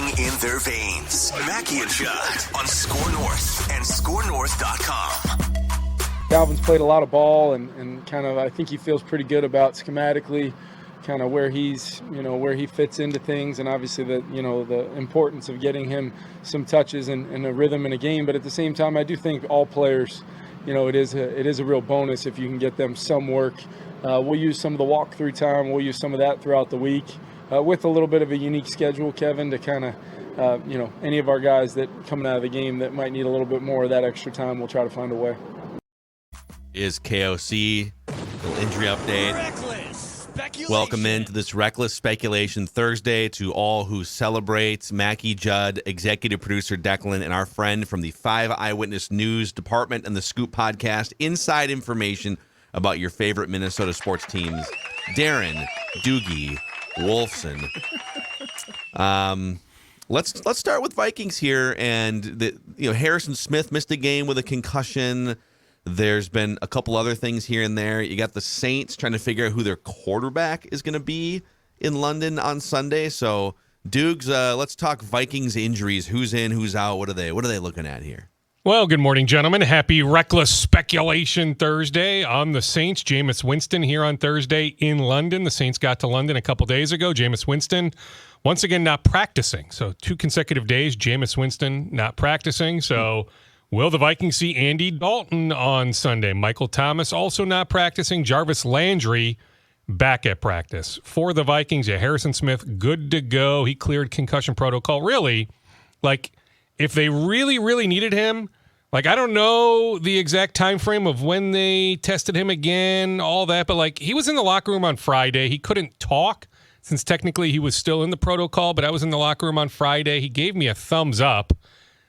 flowing in their veins. Mackie and Judd on SKOR North and SKORNorth.com. Dalvin's played a lot of ball and kind of, I think he feels pretty good about schematically kind of where he's, where he fits into things, and obviously the importance of getting him some touches and a rhythm in a game. But at the same time, I do think all players, it is a real bonus if you can get them some work. We'll use some of the walkthrough time. We'll use some of that throughout the week with a little bit of a unique schedule, Kevin, to kind of, any of our guys that coming out of the game that might need a little bit more of that extra time, we'll try to find a way. Is KOC, little injury update. Welcome into this Reckless Speculation Thursday to all who celebrate. Mackie, Judd, executive producer Declan, and our friend from the 5 Eyewitness News Department and the Scoop Podcast, inside information about your favorite Minnesota sports teams, Darren, Doogie, Wolfson. Let's start with Vikings here, and Harrison Smith missed a game with a concussion. There's been a couple other things here and there. You got the Saints trying to figure out who their quarterback is going to be in London on Sunday. So, Dukes, let's talk Vikings injuries. Who's in, who's out? What are they looking at here? Well, good morning, gentlemen. Happy Reckless Speculation Thursday on the Saints. Jameis Winston here on Thursday in London. The Saints got to London a couple days ago. Jameis Winston, once again, not practicing. So 2 consecutive days, Jameis Winston not practicing. So will the Vikings see Andy Dalton on Sunday? Michael Thomas also not practicing. Jarvis Landry back at practice. For the Vikings, Harrison Smith, good to go. He cleared concussion protocol. Really, if they really, really needed him, I don't know the exact time frame of when they tested him again, all that, but he was in the locker room on Friday. He couldn't talk since technically he was still in the protocol, but I was in the locker room on Friday. He gave me a thumbs up,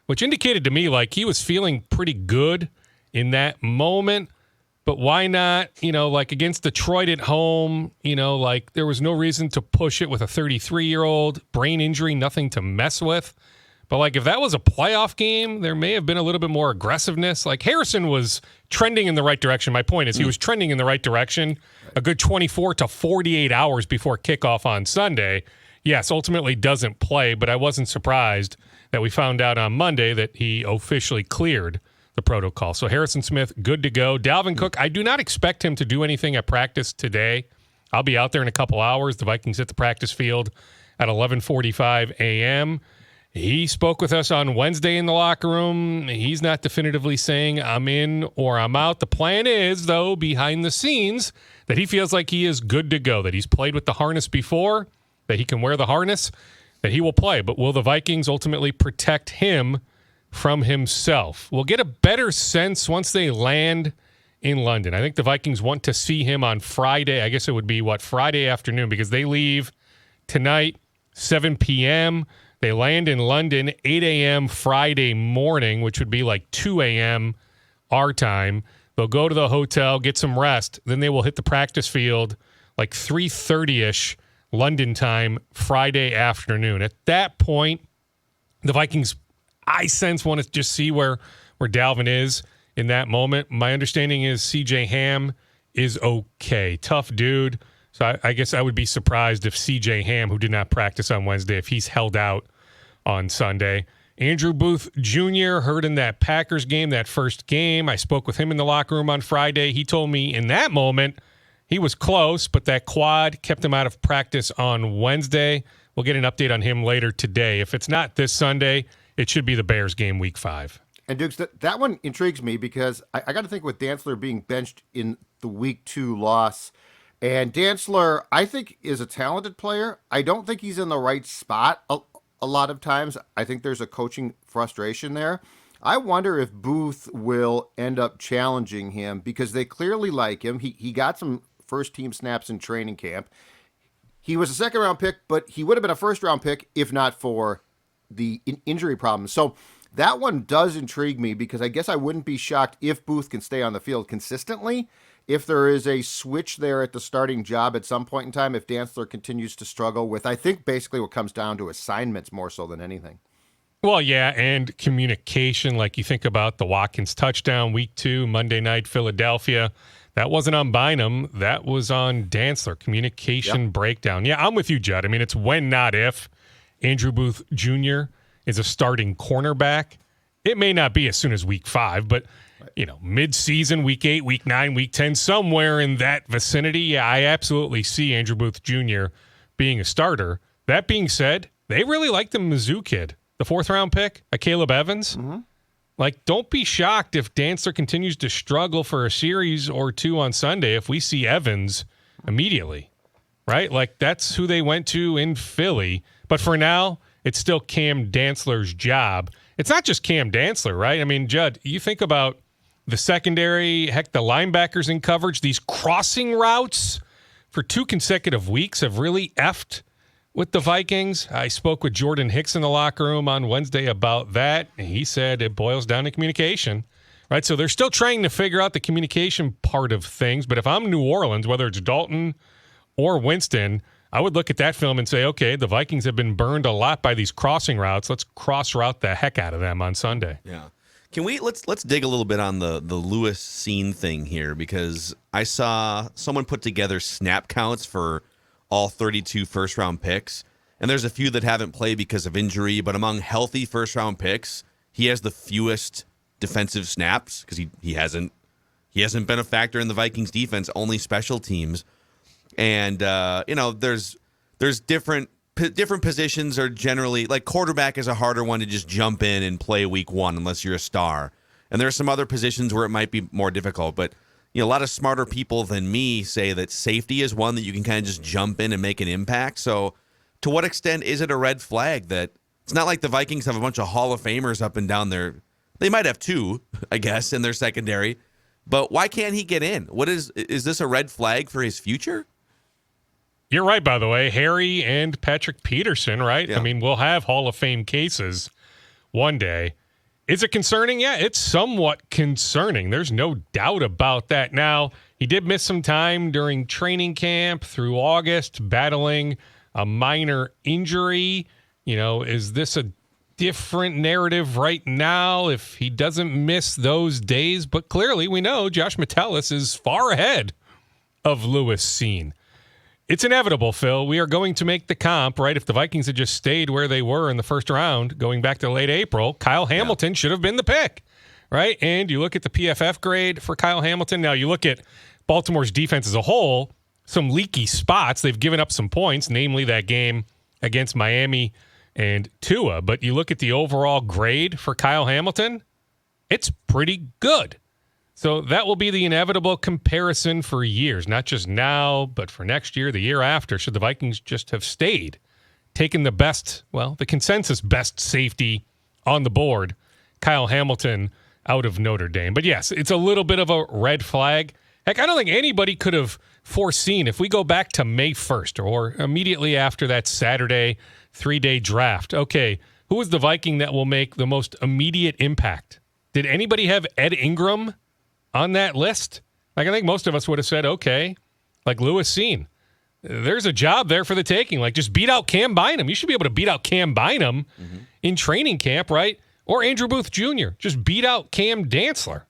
which indicated to me he was feeling pretty good in that moment. But why not, against Detroit at home, there was no reason to push it with a 33-year-old, brain injury, nothing to mess with. But, if that was a playoff game, there may have been a little bit more aggressiveness. Harrison was trending in the right direction. My point is he was trending in the right direction a good 24 to 48 hours before kickoff on Sunday. Yes, ultimately doesn't play, but I wasn't surprised that we found out on Monday that he officially cleared the protocol. So Harrison Smith, good to go. Dalvin Cook, I do not expect him to do anything at practice today. I'll be out there in a couple hours. The Vikings hit the practice field at 11:45 a.m., He spoke with us on Wednesday in the locker room. He's not definitively saying I'm in or I'm out. The plan is, though, behind the scenes, that he feels like he is good to go, that he's played with the harness before, that he can wear the harness, that he will play. But will the Vikings ultimately protect him from himself? We'll get a better sense once they land in London. I think the Vikings want to see him on Friday. I guess it would be, Friday afternoon, because they leave tonight, 7 p.m., They land in London 8 a.m. Friday morning, which would be 2 a.m. our time. They'll go to the hotel, get some rest. Then they will hit the practice field 3:30-ish London time Friday afternoon. At that point, the Vikings, I sense, want to just see where Dalvin is in that moment. My understanding is C.J. Ham is okay. Tough dude. So I guess I would be surprised if C.J. Ham, who did not practice on Wednesday, if he's held out on Sunday. Andrew Booth Jr. hurt in that Packers game, that first game. I spoke with him in the locker room on Friday. He told me in that moment he was close, but that quad kept him out of practice on Wednesday. We'll get an update on him later today. If it's not this Sunday, it should be the Bears game week 5. And Dukes, that one intrigues me because I got to think with Dantzler being benched in the week 2 loss. And Dantzler, I think, is a talented player. I don't think he's in the right spot a lot of times. I think there's a coaching frustration there. I wonder if Booth will end up challenging him because they clearly like him. He got some first-team snaps in training camp. He was a second-round pick, but he would have been a first-round pick if not for the injury problems. So that one does intrigue me because I guess I wouldn't be shocked if Booth can stay on the field consistently. If there is a switch there at the starting job at some point in time, if Dantzler continues to struggle with, I think basically what comes down to assignments more so than anything. Well, yeah, and communication. You think about the Watkins touchdown, week 2, Monday night, Philadelphia. That wasn't on Bynum. That was on Dantzler. Communication breakdown. Yeah, I'm with you, Judd. I mean, it's when, not if. Andrew Booth Jr. is a starting cornerback. It may not be as soon as week 5, but mid-season, week 8, week 9, week 10, somewhere in that vicinity, yeah, I absolutely see Andrew Booth Jr. being a starter. That being said, they really like the Mizzou kid, the 4th-round pick, Caleb Evans. Mm-hmm. Like, don't be shocked if Dantzler continues to struggle for a series or 2 on Sunday if we see Evans immediately, right? Like, that's who they went to in Philly. But for now, it's still Cam Dantzler's job. It's not just Cam Dantzler, right? I mean, Judd, you think about the secondary, heck, the linebackers in coverage, these crossing routes for 2 consecutive weeks have really effed with the Vikings. I spoke with Jordan Hicks in the locker room on Wednesday about that, and he said it boils down to communication, right? So they're still trying to figure out the communication part of things, but if I'm New Orleans, whether it's Dalton or Winston, I would look at that film and say, okay, the Vikings have been burned a lot by these crossing routes. Let's cross-route the heck out of them on Sunday. Yeah. Can we let's dig a little bit on the Lewis Cine thing here, because I saw someone put together snap counts for all 32 first-round picks, and there's a few that haven't played because of injury, but among healthy first-round picks, he has the fewest defensive snaps because he hasn't been a factor in the Vikings defense, only special teams. And there's different positions are generally, like, quarterback is a harder one to just jump in and play week 1 unless you're a star. And there are some other positions where it might be more difficult, but a lot of smarter people than me say that safety is one that you can kind of just jump in and make an impact. So to what extent is it a red flag that it's not like the Vikings have a bunch of Hall of Famers up and down there? They might have 2, I guess, in their secondary, but why can't he get in? Is this a red flag for his future? You're right, by the way. Harry and Patrick Peterson, right? Yeah. I mean, we'll have Hall of Fame cases one day. Is it concerning? Yeah, it's somewhat concerning. There's no doubt about that. Now, he did miss some time during training camp through August, battling a minor injury. Is this a different narrative right now if he doesn't miss those days? But clearly, we know Josh Metellus is far ahead of Lewis Cine. It's inevitable, Phil. We are going to make the comp, right? If the Vikings had just stayed where they were in the first round, going back to late April, Kyle Hamilton should have been the pick, right? And you look at the PFF grade for Kyle Hamilton. Now you look at Baltimore's defense as a whole, some leaky spots. They've given up some points, namely that game against Miami and Tua. But you look at the overall grade for Kyle Hamilton, it's pretty good. So that will be the inevitable comparison for years, not just now, but for next year, the year after, should the Vikings just have stayed, taken the consensus best safety on the board, Kyle Hamilton out of Notre Dame. But yes, it's a little bit of a red flag. Heck, I don't think anybody could have foreseen, if we go back to May 1st or immediately after that Saturday 3-day draft, okay, who is the Viking that will make the most immediate impact? Did anybody have Ed Ingram on that list? Like, I think most of us would have said, okay, like Lewis Cine. There's a job there for the taking. Like, just beat out Cam Bynum. You should be able to beat out Cam Bynum in training camp, right? Or Andrew Booth Jr. Just beat out Cam Dantzler,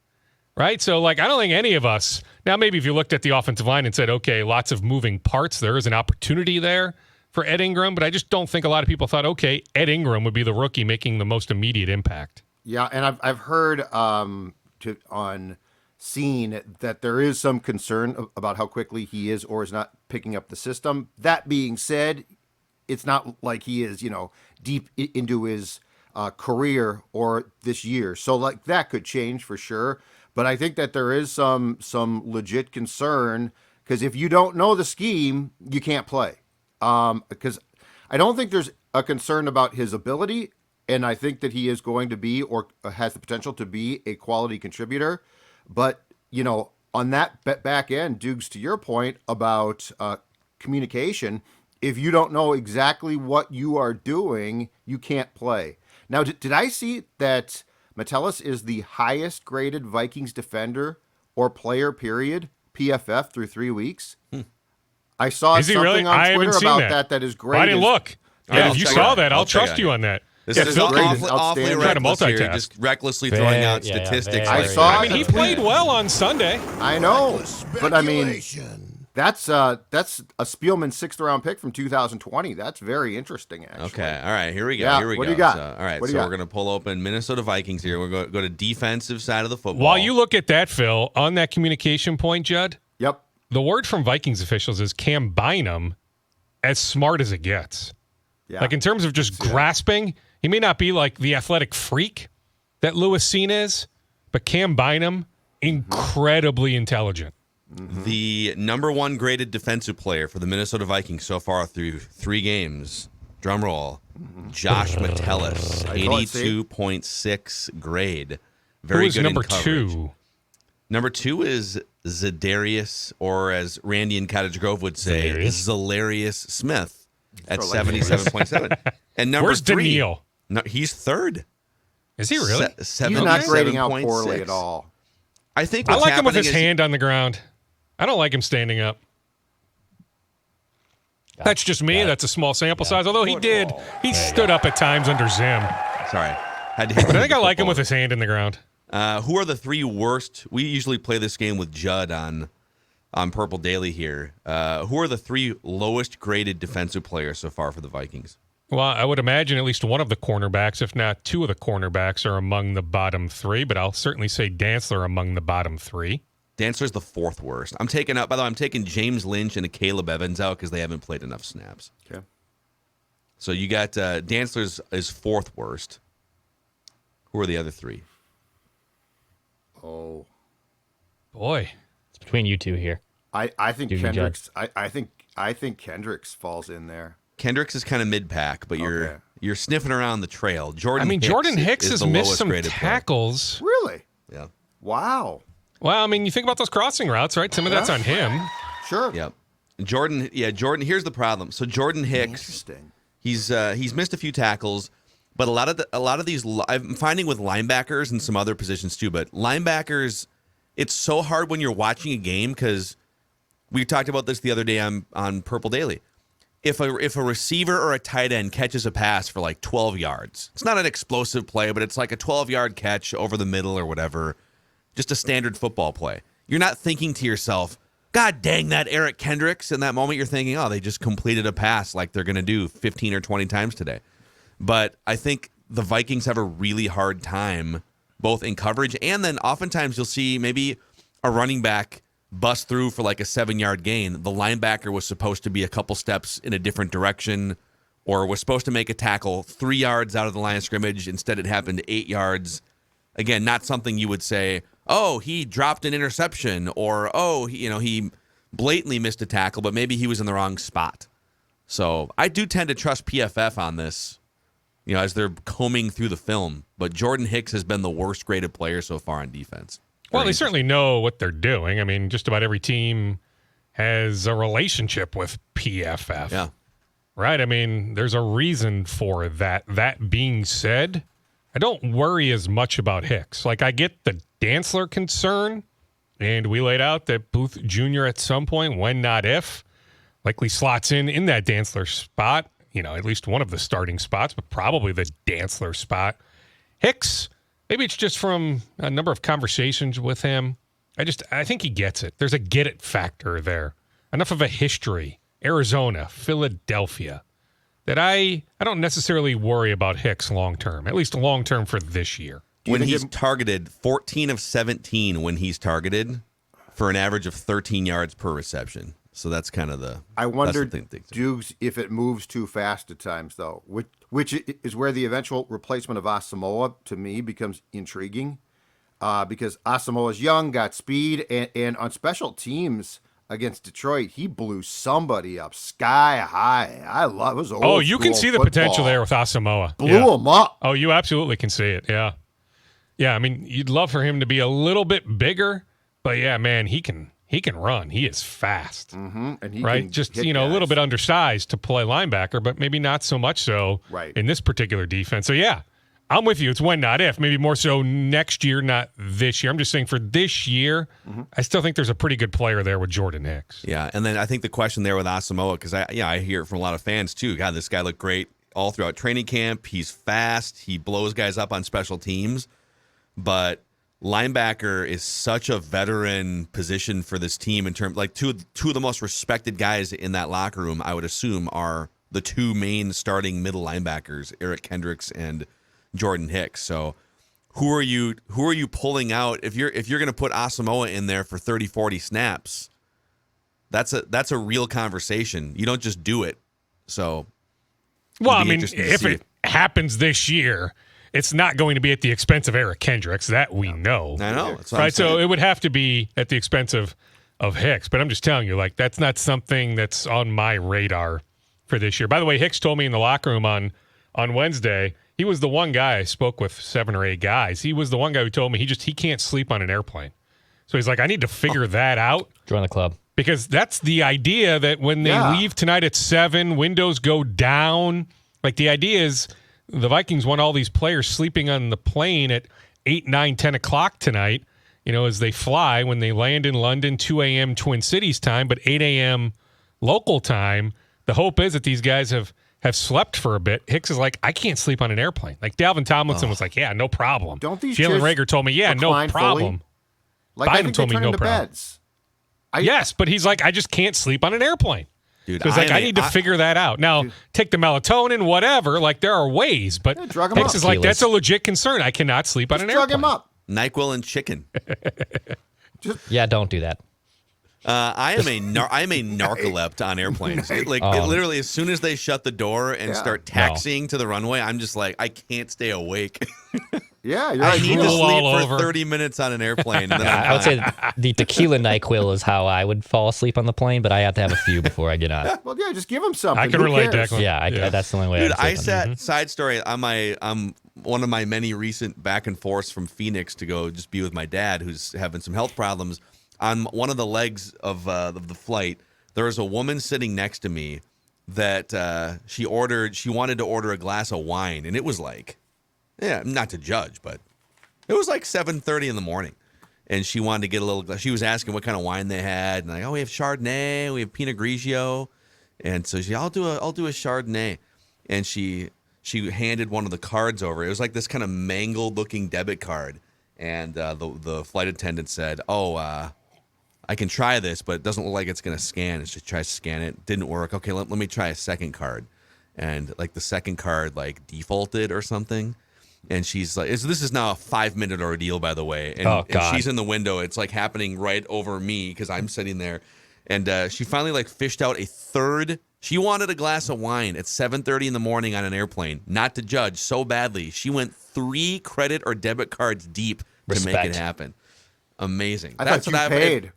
right? So, like, I don't think any of us, now maybe if you looked at the offensive line and said, okay, lots of moving parts, there is an opportunity there for Ed Ingram, but I just don't think a lot of people thought, okay, Ed Ingram would be the rookie making the most immediate impact. Yeah, and I've heard on Cine that there is some concern about how quickly he is or is not picking up the system. That being said, it's not like he is, deep into his career or this year. So like that could change for sure. But I think that there is some legit concern because if you don't know the scheme, you can't play. Because I don't think there's a concern about his ability. And I think that he is going to be or has the potential to be a quality contributor. But, on that back end, Dukes, to your point about communication, if you don't know exactly what you are doing, you can't play. Now, did I see that Metellus is the highest graded Vikings defender or player, period, PFF through 3 weeks? I saw is something really? on Twitter about that is great. I didn't look. Yeah, if you saw that, I'll trust you on that. This is awfully reckless here, just recklessly throwing out statistics. I saw. I mean, he played well on Sunday. I know, but I mean, That's a Spielman 6th-round pick from 2020. That's very interesting, actually. Okay. All right. Here we go. Yeah, Here we what go. do you got? So, all right. What do So you we're got? going to pull open Minnesota Vikings here. We're going to go to defensive side of the football. While you look at that, Phil, on that communication point, Judd, Yep. the word from Vikings officials is Cam Bynum as smart as it gets. Yeah. Like in terms of just grasping, he may not be like the athletic freak that Lewis Cine is, but Cam Bynum, incredibly intelligent. The number 1 graded defensive player for the Minnesota Vikings so far through 3 games, drum roll, Josh Metellus, 82.6 grade. Very Who is good number in coverage. 2? Number 2 is Zadarius, or as Randy in Cottage Grove would say, Zalarius Smith at 77.7. And number Where's 3, Daniil? no, he's 3rd. Is he really? He's not grading out poorly at all. I think I what's like him with his happening is- hand on the ground. I don't like him standing up. That's just me. That's a small sample size. Although he stood up at times under Zim. Sorry. Had to hit But I think the I like him football. with his hand in the ground. Who are the 3 worst? We usually play this game with Judd on Purple Daily here. Who are the 3 lowest graded defensive players so far for the Vikings? Well, I would imagine at least one of the cornerbacks, if not 2 of the cornerbacks, are among the bottom 3. But I'll certainly say Dantzler among the bottom 3. Dantzler's the 4th worst. I'm taking James Lynch and Caleb Evans out because they haven't played enough snaps. Okay. So you got Dantzler's is 4th worst. Who are the other 3? Oh, Boy. It's between you two here. I think Do you, Kendricks. I think Kendricks falls in there. Kendricks is kind of mid-pack, but you're sniffing around the trail. Jordan Hicks is has the missed lowest some graded player. tackles. Really? Yeah. Wow. Well, I mean, you think about those crossing routes, right? Some of that's on him. Sure. Yep. Jordan. Here's the problem. So Jordan Hicks, Interesting. he's missed a few tackles, but a lot of these I'm finding with linebackers and some other positions too. But linebackers, it's so hard when you're watching a game because we talked about this the other day on Purple Daily. If a receiver or a tight end catches a pass for like 12 yards, it's not an explosive play, but it's like a 12-yard catch over the middle or whatever, just a standard football play. You're not thinking to yourself, God dang that Eric Kendricks. In that moment, you're thinking, oh, they just completed a pass like they're going to do 15 or 20 times today. But I think the Vikings have a really hard time both in coverage and then oftentimes you'll see maybe a running back bust through for like a 7-yard gain. The linebacker was supposed to be a couple steps in a different direction or was supposed to make a tackle 3 yards out of the line of scrimmage. Instead, it happened 8 yards. Again, not something you would say, oh, he dropped an interception or, oh, he blatantly missed a tackle, but maybe he was in the wrong spot. So I do tend to trust PFF on this, as they're combing through the film. But Jordan Hicks has been the worst graded player so far on defense. Well, they certainly know what they're doing. I mean, just about every team has a relationship with PFF. Yeah. Right? I mean, there's a reason for that. That being said, I don't worry as much about Hicks. Like, I get the Dantzler concern, and we laid out that Booth Jr. at some point, when not if, likely slots in that Dantzler spot, at least one of the starting spots, but probably the Dantzler spot. Hicks, maybe it's just from a number of conversations with him. I think he gets it. There's a get it factor there. Enough of a history. Arizona, Philadelphia, that I don't necessarily worry about Hicks long term, at least long term for this year. When he's targeted, 14 of 17 when he's targeted for an average of 13 yards per reception. So that's kind of the. I wonder, Dukes, if it moves too fast at times, though, which is where the eventual replacement of Asamoah, to me, becomes intriguing. Because Asamoah's young, got speed, and on special teams against Detroit, he blew somebody up sky high. I love it. Oh, you can see the potential there with Asamoah. Blew him up. Oh, you absolutely can see it. Yeah. Yeah, I mean, you'd love for him to be a little bit bigger, but yeah, man, he can run. He is fast. Mm-hmm. And he right? can Just, hit a little guys. bit undersized to play linebacker, but maybe not so much so in this particular defense. So, yeah, I'm with you. It's when, not if. Maybe more so next year, not this year. I'm just saying for this year, I still think there's a pretty good player there with Jordan Hicks. Yeah, and then I think the question there with Asamoah, because I hear it from a lot of fans too. God, this guy looked great all throughout training camp. He's fast. He blows guys up on special teams. But linebacker is such a veteran position for this team in terms, like two of the most respected guys in that locker room, I would assume, are the two main starting middle linebackers, Eric Kendricks and Jordan Hicks. So who are you pulling out if you're going to put Asamoah in there for 30, 40 snaps? That's a real conversation. You don't just do it. So, well, I mean, if it happens this year, it's not going to be at the expense of Eric Kendricks. That we know. I know. Right? So it would have to be at the expense of Hicks. But I'm just telling you, like, that's not something that's on my radar for this year. By the way, Hicks told me in the locker room on Wednesday, he was the one guy, I spoke with 7 or 8 guys. He was the one guy who told me he can't sleep on an airplane. So he's like, I need to figure that out. Join the club. Because that's the idea that when they leave tonight at 7, windows go down. Like, the idea is the Vikings want all these players sleeping on the plane at 8, 9, 10 o'clock tonight, as they fly when they land in London, 2 a.m. Twin Cities time, but 8 a.m. local time. The hope is that these guys have slept for a bit. Hicks is like, I can't sleep on an airplane. Like, Dalvin Tomlinson was like, yeah, no problem. Don't these Jalen chairs Rager told me, yeah, no problem. Fully? Like, I think told they me turn no into problem. beds. Yes, but he's like, I just can't sleep on an airplane. Dude, Because I need to figure that out. Now, take the melatonin, whatever. Like, there are ways, but drug him Hicks up. is like, that's a legit concern. I cannot sleep on an airplane. Drug him up. NyQuil and chicken. Yeah, don't do that. I am a narcolept on airplanes. It literally, as soon as they shut the door and start taxiing to the runway, I'm just like, I can't stay awake. Yeah, you're I right. need to all sleep for over. 30 minutes on an airplane. And then I would say the tequila NyQuil is how I would fall asleep on the plane, but I have to have a few before I get on. Well, yeah, just give him something. I can Who relate, cares? Declan. Yeah, that's the only way. Dude, I'd I sleep on. sat, side story, on one of my many recent back and forths from Phoenix to go just be with my dad, who's having some health problems. On one of the legs of the flight, there was a woman sitting next to me that she wanted to order a glass of wine, and it was like, not to judge, but it was like 7:30 in the morning, and she wanted to get a little. She was asking what kind of wine they had, and like, we have Chardonnay, we have Pinot Grigio, and so I'll do a Chardonnay, and she handed one of the cards over. It was like this kind of mangled looking debit card, and the flight attendant said, I can try this, but it doesn't look like it's going to scan. And she tries to scan it. Didn't work. Okay, let me try a second card. And like the second card like defaulted or something. And she's like, this is now a 5-minute ordeal, by the way. And, Oh, God. and she's in the window. It's like happening right over me because I'm sitting there. And she finally like fished out a third. She wanted a glass of wine at 7:30 in the morning on an airplane. Not to judge so badly. She went 3 credit or debit cards deep to make it happen. Amazing. I thought you paid.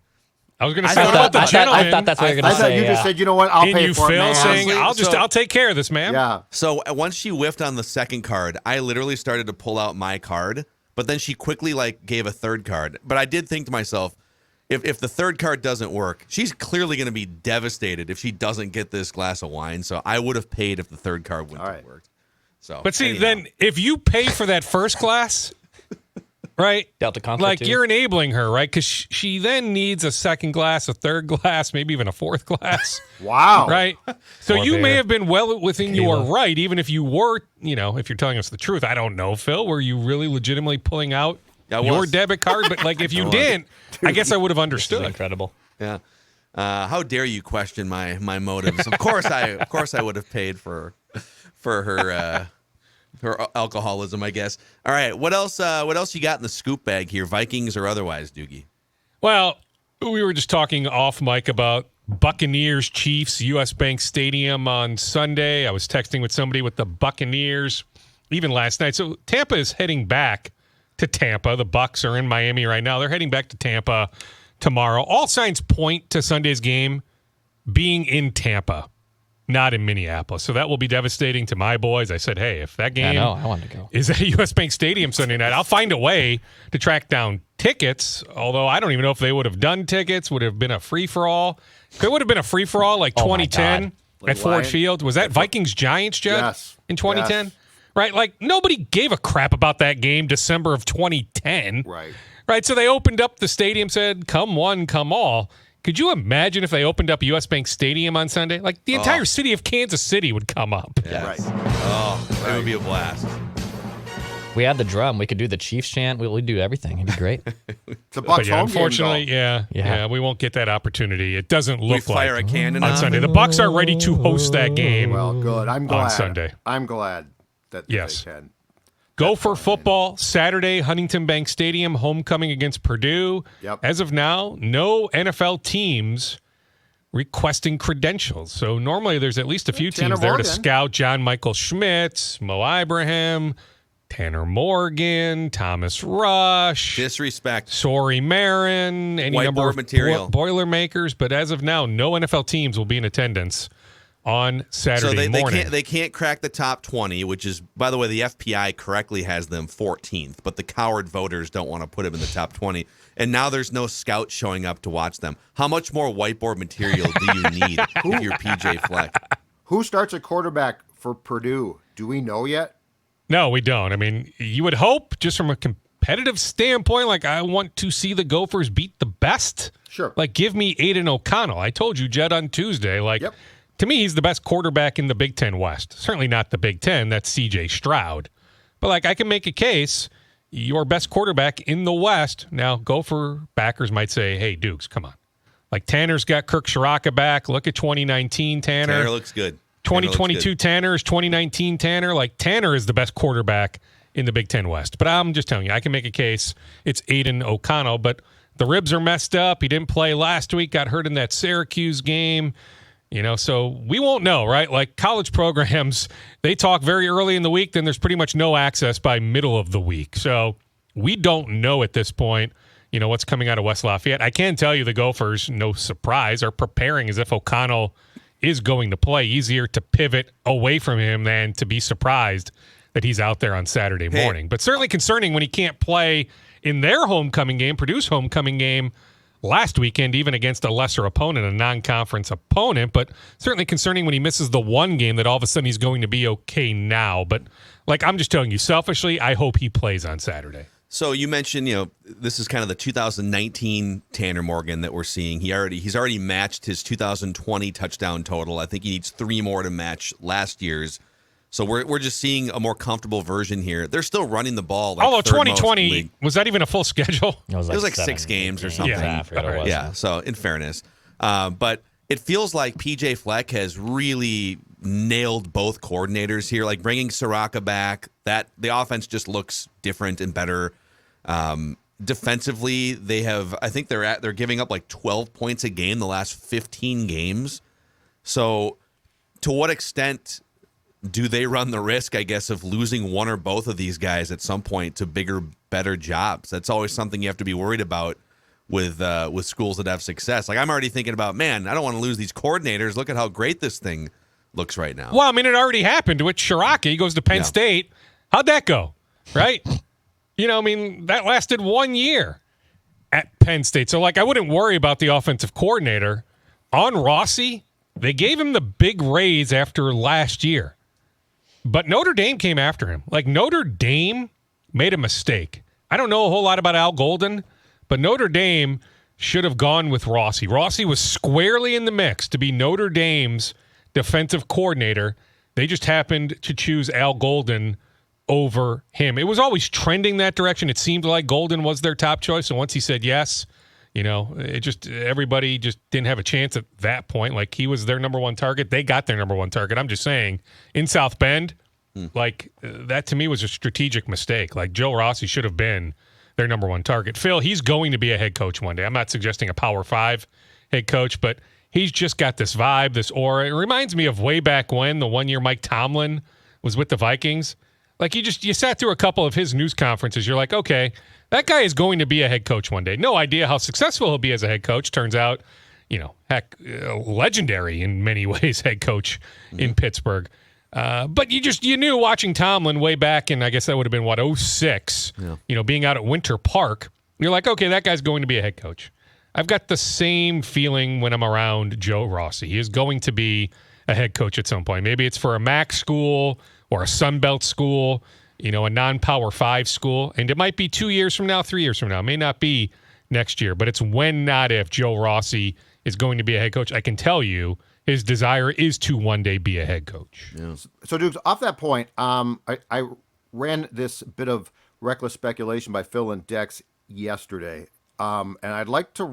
I was going to I say, what thought- about the I gentleman thought that's what you were I going to thought say. you just said, you know what, I'll in pay you, for it, Phil, man. saying, Honestly, I'll take care of this, ma'am. Yeah. So once she whiffed on the second card, I literally started to pull out my card, but then she quickly like gave a third card. But I did think to myself, if the third card doesn't work, she's clearly going to be devastated if she doesn't get this glass of wine. So I would have paid if the third card wouldn't have worked. So, But see, anyhow. then if you pay for that first glass, right? Delta conflict, like too. you're enabling her, right? Because she then needs a second glass, a third glass, maybe even a fourth glass. Wow. Right? So Or you may beer. have been well within your Tequila. right, even if you were, if you're telling us the truth. I don't know, Phil. Were you really legitimately pulling out I your was. debit card? But like if you didn't, I guess I would have This is understood. incredible. Yeah. How dare you question my motives? Of course I would have paid for her her alcoholism, I guess. All right, what else you got in the scoop bag here, Vikings or otherwise, Doogie? Well, we were just talking off mic about Buccaneers Chiefs US Bank Stadium on Sunday. I was texting with somebody with the Buccaneers even last night. So Tampa is heading back to Tampa. The Bucs are in Miami right now. They're heading back to Tampa tomorrow. All signs point to Sunday's game being in Tampa, not in Minneapolis. So that will be devastating to my boys. I said, hey, if that I game know. I wanted to go. is at US Bank Stadium Sunday night, I'll find a way to track down tickets, although I don't even know if they would have done tickets. Would it have been a free-for-all? It would have been a free-for-all like Oh, my 2010 God. at Like Ford Lion- Field. Was that Vikings-Giants, Judd, Yes. in 2010? Yes. Right? Like, nobody gave a crap about that game December of 2010. Right. Right? So they opened up the stadium, said, come one, come all. Could you imagine if they opened up US Bank Stadium on Sunday? Like, the entire city of Kansas City would come up. Yes. Right. Oh, that would be a blast. We had the drum. We could do the Chiefs chant. We'd do everything. It'd be great. It's a Bucs home unfortunately, game, Yeah. we won't get that opportunity. It doesn't We look fire like a cannon on Sunday. The Bucs are ready to host that game. Well, good. I'm glad. On Sunday. I'm glad that Yes. they can. Gopher football Saturday, Huntington Bank Stadium, homecoming against Purdue. Yep. As of now, no NFL teams requesting credentials. So normally there's at least a few Tanner teams there to Morgan. scout. John Michael Schmitz, Mo Ibrahim, Tanner Morgan, Thomas Rush, Disrespect. Sori Marin, any Whiteboard number of material. Boilermakers. But as of now, no NFL teams will be in attendance on Saturday So morning. they can't crack the top 20, which is, by the way, the FPI correctly has them 14th, but the coward voters don't want to put them in the top 20. And now there's no scout showing up to watch them. How much more whiteboard material do you need if you're PJ Fleck? Who starts at quarterback for Purdue? Do we know yet? No, we don't. I mean, you would hope just from a competitive standpoint, like I want to see the Gophers beat the best. Sure. Like give me Aiden O'Connell. I told you, Jed, on Tuesday, like Yep. to me, he's the best quarterback in the Big Ten West. Certainly not the Big Ten. That's C.J. Stroud. But like I can make a case, your best quarterback in the West. Now, Gopher backers might say, hey, Dukes, come on. Like Tanner's got Kirk Shiraka back. Look at 2019 Tanner. Tanner looks good. 2022 Tanner is 2019 Tanner. Like Tanner is the best quarterback in the Big Ten West. But I'm just telling you, I can make a case it's Aiden O'Connell. But the ribs are messed up. He didn't play last week, got hurt in that Syracuse game. So we won't know, right? Like college programs, they talk very early in the week, then there's pretty much no access by middle of the week. So we don't know at this point, what's coming out of West Lafayette. I can tell you the Gophers, no surprise, are preparing as if O'Connell is going to play. Easier to pivot away from him than to be surprised that he's out there on Saturday morning. But certainly concerning when he can't play in their homecoming game, Purdue's homecoming game, last weekend, even against a lesser opponent, a non-conference opponent, but certainly concerning when he misses the one game that all of a sudden he's going to be okay now. But I'm just telling you, selfishly, I hope he plays on Saturday. So you mentioned, this is kind of the 2019 Tanner Morgan that we're seeing. He's already matched his 2020 touchdown total. I think he needs 3 more to match last year's. So we're just seeing a more comfortable version here. They're still running the ball. Although 2020, was that even a full schedule? It was like 6 games or something. Yeah, I forgot what it was. Yeah, so in fairness. But it feels like PJ Fleck has really nailed both coordinators here. Like bringing Soraka back, that the offense just looks different and better. Defensively, I think they're giving up like 12 points a game the last 15 games. So to what extent do they run the risk, I guess, of losing one or both of these guys at some point to bigger, better jobs? That's always something you have to be worried about with schools that have success. Like I'm already thinking about, man, I don't want to lose these coordinators. Look at how great this thing looks right now. Well, I mean, it already happened with Shiraka. He goes to Penn State. How'd that go? Right? That lasted 1 year at Penn State. So, I wouldn't worry about the offensive coordinator. On Rossi, they gave him the big raise after last year. But Notre Dame came after him. Notre Dame made a mistake. I don't know a whole lot about Al Golden, but Notre Dame should have gone with Rossi. Rossi was squarely in the mix to be Notre Dame's defensive coordinator. They just happened to choose Al Golden over him. It was always trending that direction. It seemed like Golden was their top choice. And once he said yes, everybody just didn't have a chance at that point. He was their number one target. They got their number one target. I'm just saying, in South Bend, that to me was a strategic mistake. Joe Rossi should have been their number one target. Phil, he's going to be a head coach one day. I'm not suggesting a Power 5 head coach, but he's just got this vibe, this aura. It reminds me of way back when, the 1 year Mike Tomlin was with the Vikings. You sat through a couple of his news conferences. You're like, okay, that guy is going to be a head coach one day. No idea how successful he'll be as a head coach. Turns out, legendary in many ways head coach in Pittsburgh. But you knew watching Tomlin way back in, I guess that would have been, 06, being out at Winter Park. You're like, okay, that guy's going to be a head coach. I've got the same feeling when I'm around Joe Rossi. He is going to be a head coach at some point. Maybe it's for a MAC school or a Sun Belt school, a non-Power 5 school. And it might be 2 years from now, 3 years from now. It may not be next year, but it's when, not if, Joe Rossi is going to be a head coach. I can tell you his desire is to one day be a head coach. Yeah. So, Dukes, off that point, I ran this bit of reckless speculation by Phil and Dex yesterday, and I'd like to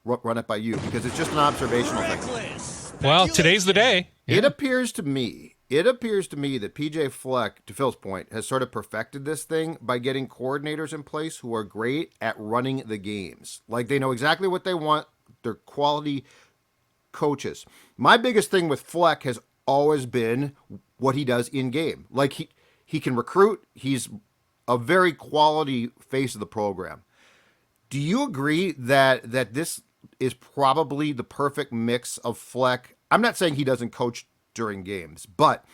run it by you because it's just an observational thing. Well, today's the day. It appears to me that PJ Fleck, to Phil's point, has sort of perfected this thing by getting coordinators in place who are great at running the games. Like, they know exactly what they want. They're quality coaches. My biggest thing with Fleck has always been what he does in game. Like, he can recruit. He's a very quality face of the program. Do you agree that this is probably the perfect mix of Fleck? I'm not saying he doesn't coach during games, but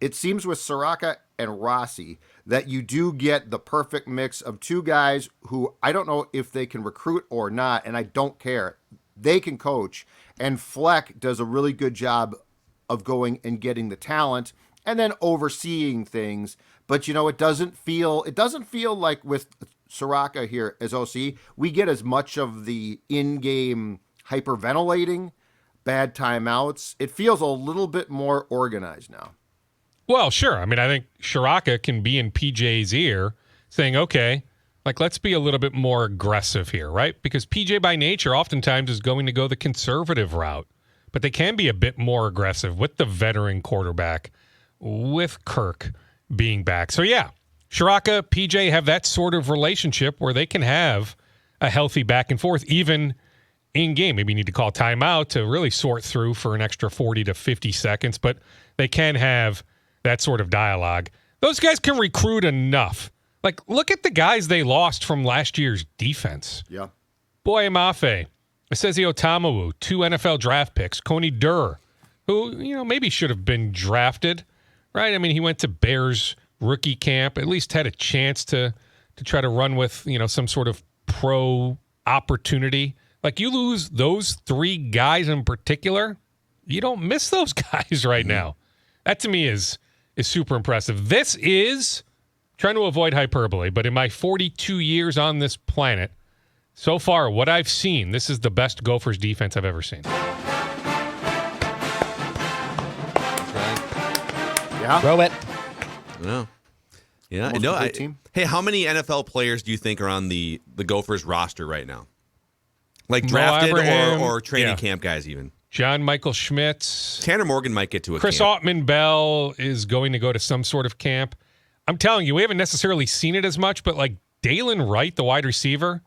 it seems with Soraka and Rossi that you do get the perfect mix of two guys who I don't know if they can recruit or not, and I don't care. They can coach, and Fleck does a really good job of going and getting the talent and then overseeing things. But, it doesn't feel like with Soraka here as OC, we get as much of the in-game hyperventilating, bad timeouts. It feels a little bit more organized now. Well, sure. I mean, I think Soraka can be in PJ's ear saying, okay, like, let's be a little bit more aggressive here, right? Because PJ by nature oftentimes is going to go the conservative route, but they can be a bit more aggressive with the veteran quarterback, with Kirk being back. So, yeah, Soraka, PJ have that sort of relationship where they can have a healthy back and forth, even in game. Maybe you need to call timeout to really sort through for an extra 40 to 50 seconds, but they can have that sort of dialogue. Those guys can recruit enough. Like, look at the guys they lost from last year's defense. Yeah. Boye Mafe, Esezi Otamawu, 2 NFL draft picks, Coney Durr, who, maybe should have been drafted, right? I mean, he went to Bears rookie camp, at least had a chance to try to run with, some sort of pro opportunity. Like, you lose those 3 guys in particular, you don't miss those guys right now. That to me is super impressive. This is, trying to avoid hyperbole, but in my 42 years on this planet, so far, what I've seen, this is the best Gophers defense I've ever seen. Yeah. Throw it. No. Yeah. Almost No. a great team. Hey, how many NFL players do you think are on the Gophers roster right now? Like drafted or training camp guys even? John Michael Schmitz. Tanner Morgan might get to a Chris camp. Ottman-Bell is going to go to some sort of camp. I'm telling you, we haven't necessarily seen it as much, but like Dalen Wright, the wide receiver,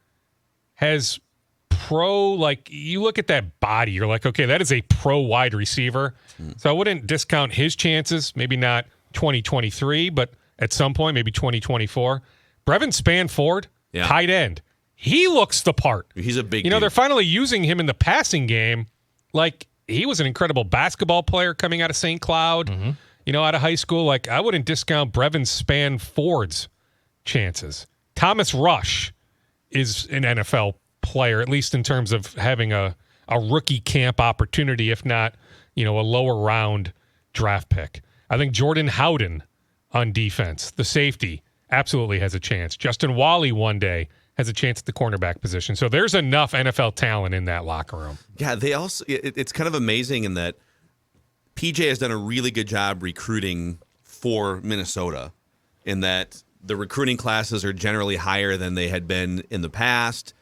has you look at that body, you're like, okay, that is a pro wide receiver. So I wouldn't discount his chances, maybe not 2023, but at some point, maybe 2024. Brevin Spann Ford, tight end. He looks the part. He's a big dude. They're finally using him in the passing game. Like, he was an incredible basketball player coming out of St. Cloud, out of high school. Like, I wouldn't discount Brevin Spann Ford's chances. Thomas Rush is an NFL player, at least in terms of having a rookie camp opportunity, if not, a lower round draft pick. I think Jordan Howden on defense, the safety, absolutely has a chance. Justin Wally one day has a chance at the cornerback position. So there's enough NFL talent in that locker room. Yeah, they also, it's kind of amazing in that PJ has done a really good job recruiting for Minnesota, in that the recruiting classes are generally higher than they had been in the past.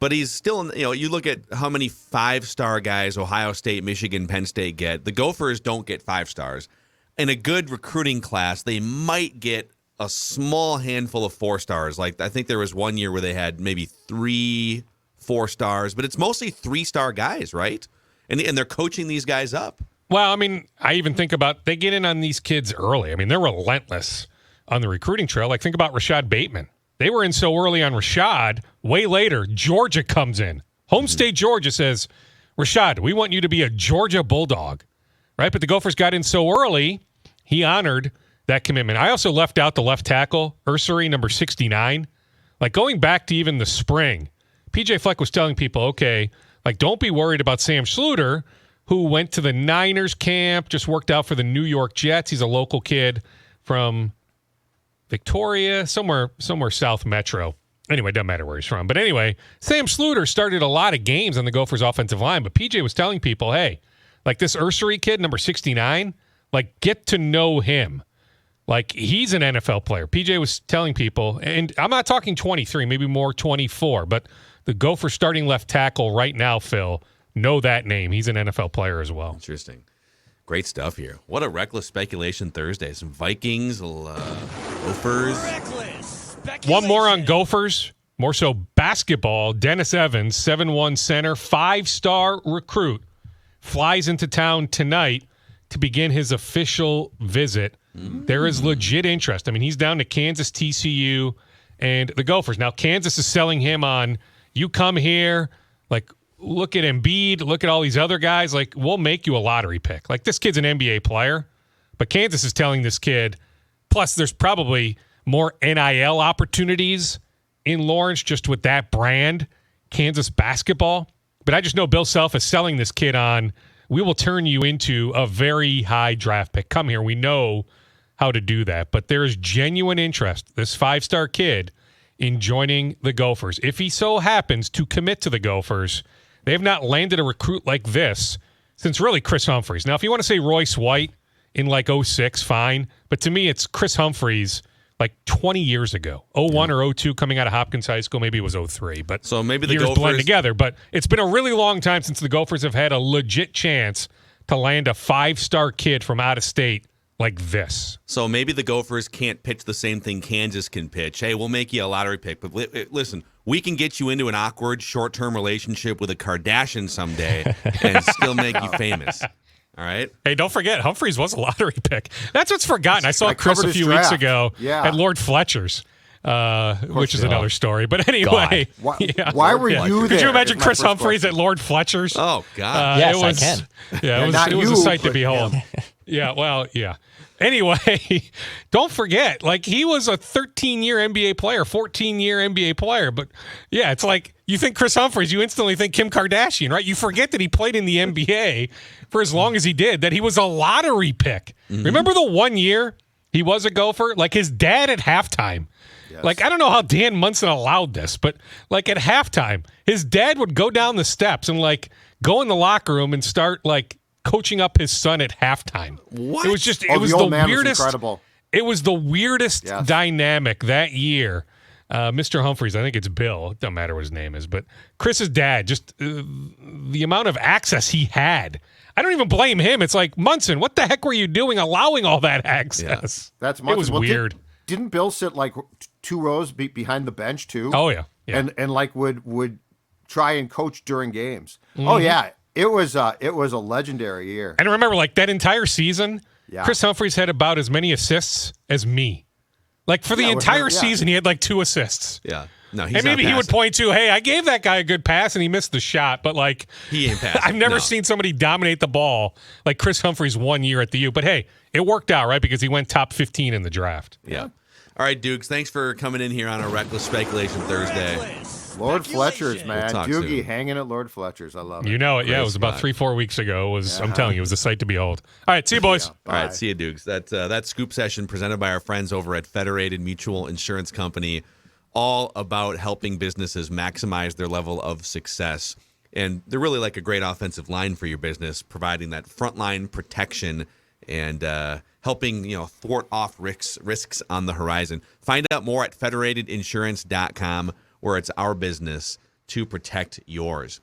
But he's still, you look at how many 5-star guys Ohio State, Michigan, Penn State get. The Gophers don't get 5 stars. In a good recruiting class, they might get a small handful of 4 stars. Like, I think there was one year where they had maybe 3 4 stars, but it's mostly 3-star guys, right? And they're coaching these guys up. Well, I mean, I even think about, they get in on these kids early. I mean, they're relentless on the recruiting trail. Like, think about Rashad Bateman. They were in so early on Rashad. Way later, Georgia comes in. Home State Georgia says, Rashad, we want you to be a Georgia Bulldog, right? But the Gophers got in so early, he honored that commitment. I also left out the left tackle, Ursary, number 69. Like, going back to even the spring, PJ Fleck was telling people, okay, like, don't be worried about Sam Schluter, who went to the Niners camp, just worked out for the New York Jets. He's a local kid from Victoria, somewhere South Metro. Anyway, doesn't matter where he's from. But anyway, Sam Schluter started a lot of games on the Gophers offensive line, but PJ was telling people, hey, like, this Ursary kid, number 69, like, get to know him. Like, he's an NFL player. PJ was telling people, and I'm not talking 23, maybe more 24, but the Gopher starting left tackle right now, Phil, know that name. He's an NFL player as well. Interesting. Great stuff here. What a reckless speculation Thursday. Some Vikings, Gophers. One more on Gophers. More so basketball. Dennis Evans, 7'1" center, 5-star recruit, flies into town tonight to begin his official visit. There is legit interest. I mean, he's down to Kansas, TCU, and the Gophers. Now, Kansas is selling him on, you come here, like, look at Embiid, look at all these other guys. Like, we'll make you a lottery pick. Like, this kid's an NBA player, but Kansas is telling this kid, plus there's probably more NIL opportunities in Lawrence just with that brand, Kansas basketball. But I just know Bill Self is selling this kid on, we will turn you into a very high draft pick. Come here. We know how to do that. But there is genuine interest, this 5-star kid, in joining the Gophers. If he so happens to commit to the Gophers, they have not landed a recruit like this since really Chris Humphries. Now, if you want to say Royce White in like 06, fine. But to me, it's Chris Humphries like 20 years ago, 01 or 02, coming out of Hopkins High School. Maybe it was 03, but so maybe the years Gophers blend together. But it's been a really long time since the Gophers have had a legit chance to land a 5-star kid from out of state like this. So maybe the Gophers can't pitch the same thing Kansas can pitch. Hey, we'll make you a lottery pick, but listen, we can get you into an awkward short-term relationship with a Kardashian someday and still make you famous. All right. Hey, don't forget, Humphreys was a lottery pick. That's what's forgotten. I saw Chris a few weeks ago at Lord Fletcher's, which is another story. But anyway. Why were you there? Could you imagine Chris Humphreys at Lord Fletcher's? Oh, God. Yes, I can. Yeah, it was a sight to behold. Yeah, well, yeah. Anyway, don't forget, like, he was a 13-year NBA player, 14-year NBA player. But, yeah, it's like you think Chris Humphries, you instantly think Kim Kardashian, right? You forget that he played in the NBA for as long as he did, that he was a lottery pick. Mm-hmm. Remember the 1 year he was a Gopher? Like, his dad at halftime. Yes. Like, I don't know how Dan Munson allowed this, but, like, at halftime, his dad would go down the steps and, like, go in the locker room and start, like, coaching up his son at halftime. What? It was just, it was the weirdest. Incredible. It was the weirdest dynamic that year. Mr. Humphries, I think it's Bill. It doesn't matter what his name is, but Chris's dad, just the amount of access he had. I don't even blame him. It's like, Munson, what the heck were you doing allowing all that access? Yeah. That's Munson. It was weird. Didn't Bill sit like 2 rows behind the bench too? Oh yeah. And like would try and coach during games. Mm-hmm. Oh yeah. It was a legendary year. And remember, like, that entire season, Chris Humphries had about as many assists as me. Like, for the entire season, he had like 2 assists. Yeah. No, he's and maybe not he would point to, hey, I gave that guy a good pass and he missed the shot, but like, he ain't passing. I've never seen somebody dominate the ball like Chris Humphries 1 year at the U. But hey, it worked out, right? Because he went top 15 in the draft. Yeah. All right, Dukes, thanks for coming in here on a Reckless Speculation Thursday. Lord Fletcher's, man. We'll Doogie hanging at Lord Fletcher's. I love it. You know it. Yeah, it was about 3-4 weeks ago. I'm telling you, it was a sight to behold. All right, see you, boys. All right, see you, Dukes. That scoop session presented by our friends over at Federated Mutual Insurance Company, all about helping businesses maximize their level of success. And they're really like a great offensive line for your business, providing that frontline protection and helping thwart off risks on the horizon. Find out more at federatedinsurance.com, where it's our business to protect yours.